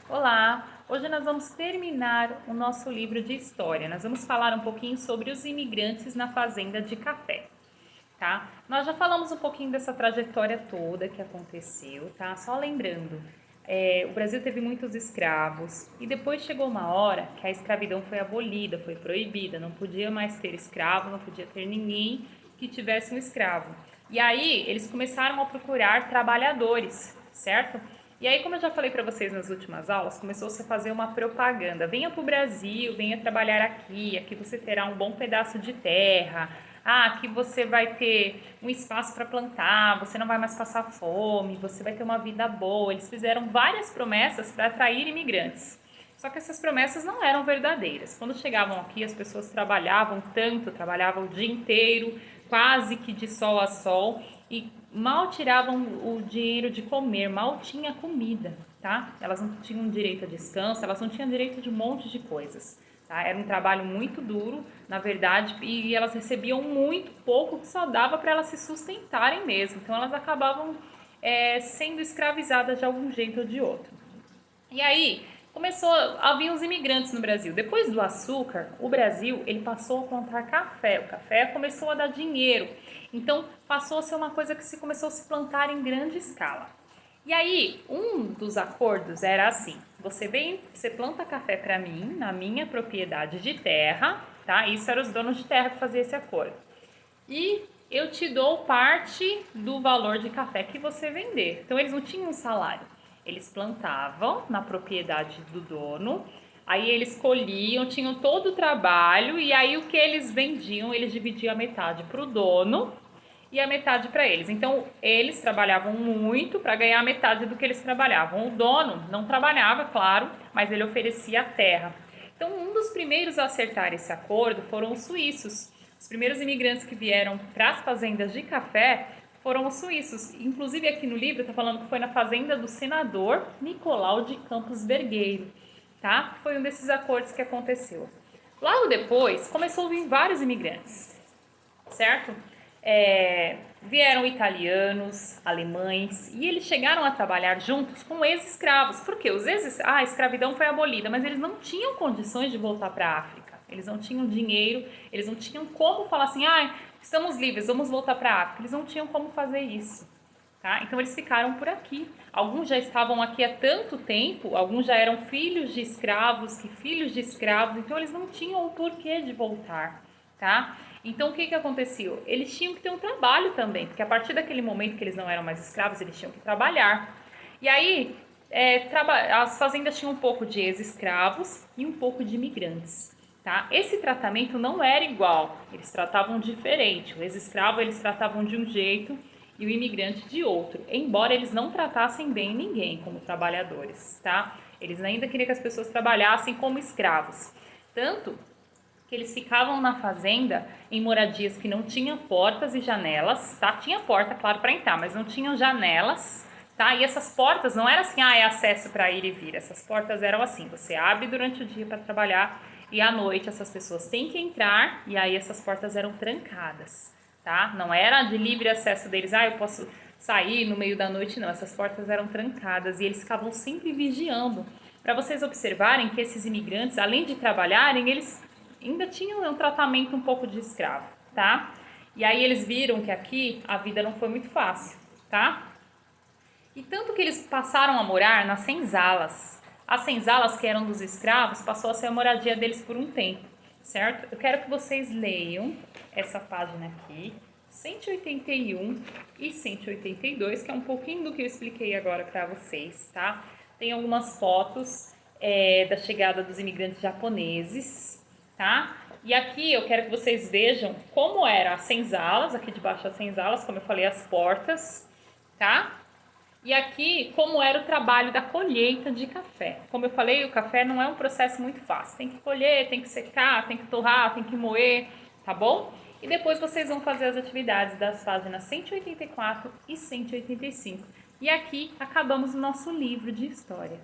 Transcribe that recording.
Olá! Hoje nós vamos terminar o nosso livro de história. Nós vamos falar um pouquinho sobre os imigrantes na fazenda de café, tá? Nós já falamos um pouquinho dessa trajetória toda que aconteceu, tá? Só lembrando, o Brasil teve muitos escravos e depois chegou uma hora que a escravidão foi abolida, foi proibida, não podia mais ter escravo, não podia ter ninguém que tivesse um escravo. E aí eles começaram a procurar trabalhadores, certo? E aí, como eu já falei para vocês nas últimas aulas, começou-se a fazer uma propaganda. Venha para o Brasil, venha trabalhar aqui você terá um bom pedaço de terra, aqui você vai ter um espaço para plantar, você não vai mais passar fome, você vai ter uma vida boa. Eles fizeram várias promessas para atrair imigrantes. Só que essas promessas não eram verdadeiras. Quando chegavam aqui, as pessoas trabalhavam tanto, trabalhavam o dia inteiro, quase que de sol a sol, e mal tiravam o dinheiro de comer, mal tinha comida, tá? Elas não tinham direito a descanso, elas não tinham direito de um monte de coisas, tá? Era um trabalho muito duro, na verdade, e elas recebiam muito pouco, que só dava para elas se sustentarem mesmo. Então elas acabavam sendo escravizadas de algum jeito ou de outro. E aí começou a vir os imigrantes no Brasil. Depois do açúcar, o Brasil ele passou a plantar café. O café começou a dar dinheiro. Então passou a ser uma coisa que se começou a se plantar em grande escala. E aí, um dos acordos era assim: você planta café para mim na minha propriedade de terra, tá? Isso eram os donos de terra que faziam esse acordo. E eu te dou parte do valor de café que você vender. Então eles não tinham salário. Eles plantavam na propriedade do dono, aí eles colhiam, tinham todo o trabalho e aí o que eles vendiam, eles dividiam a metade para o dono e a metade para eles. Então eles trabalhavam muito para ganhar a metade do que eles trabalhavam. O dono não trabalhava, claro, mas ele oferecia a terra. Então um dos primeiros a acertar esse acordo foram os suíços. Os primeiros imigrantes que vieram para as fazendas de café foram os suíços. Inclusive aqui no livro está falando que foi na fazenda do senador Nicolau de Campos Vergueiro, tá? Foi um desses acordos que aconteceu. Logo depois começou a vir vários imigrantes, certo? Vieram italianos, alemães, e eles chegaram a trabalhar juntos com ex-escravos. Por quê? A escravidão foi abolida, mas eles não tinham condições de voltar para a África. Eles não tinham dinheiro, eles não tinham como falar assim, estamos livres, vamos voltar para a África. Eles não tinham como fazer isso. Tá? Então eles ficaram por aqui. Alguns já estavam aqui há tanto tempo, alguns já eram filhos de escravos, então eles não tinham o porquê de voltar, tá? Então o que aconteceu? Eles tinham que ter um trabalho também, porque a partir daquele momento que eles não eram mais escravos, eles tinham que trabalhar. E aí as fazendas tinham um pouco de ex-escravos e um pouco de imigrantes. Tá? Esse tratamento não era igual, eles tratavam diferente. O ex-escravo eles tratavam de um jeito e o imigrante de outro, embora eles não tratassem bem ninguém como trabalhadores, tá? Eles ainda queriam que as pessoas trabalhassem como escravos. Tanto que eles ficavam na fazenda em moradias que não tinham portas e janelas, tá? Tinha porta, claro, para entrar, mas não tinham janelas, tá? E essas portas não era assim, é acesso para ir e vir. Essas portas eram assim, você abre durante o dia para trabalhar e à noite essas pessoas têm que entrar e aí essas portas eram trancadas, tá? Não era de livre acesso deles, eu posso sair no meio da noite, não. Essas portas eram trancadas e eles ficavam sempre vigiando. Para vocês observarem que esses imigrantes, além de trabalharem, eles ainda tinham um tratamento um pouco de escravo, tá? E aí eles viram que aqui a vida não foi muito fácil, tá? E tanto que eles passaram a morar nas senzalas. As senzalas que eram dos escravos passou a ser a moradia deles por um tempo, certo? Eu quero que vocês leiam essa página aqui, 181 e 182, que é um pouquinho do que eu expliquei agora para vocês, tá? Tem algumas fotos da chegada dos imigrantes japoneses, tá? E aqui eu quero que vocês vejam como eram as senzalas, aqui debaixo as senzalas, como eu falei, as portas, tá? E aqui, como era o trabalho da colheita de café. Como eu falei, o café não é um processo muito fácil. Tem que colher, tem que secar, tem que torrar, tem que moer, tá bom? E depois vocês vão fazer as atividades das páginas 184 e 185. E aqui acabamos o nosso livro de história.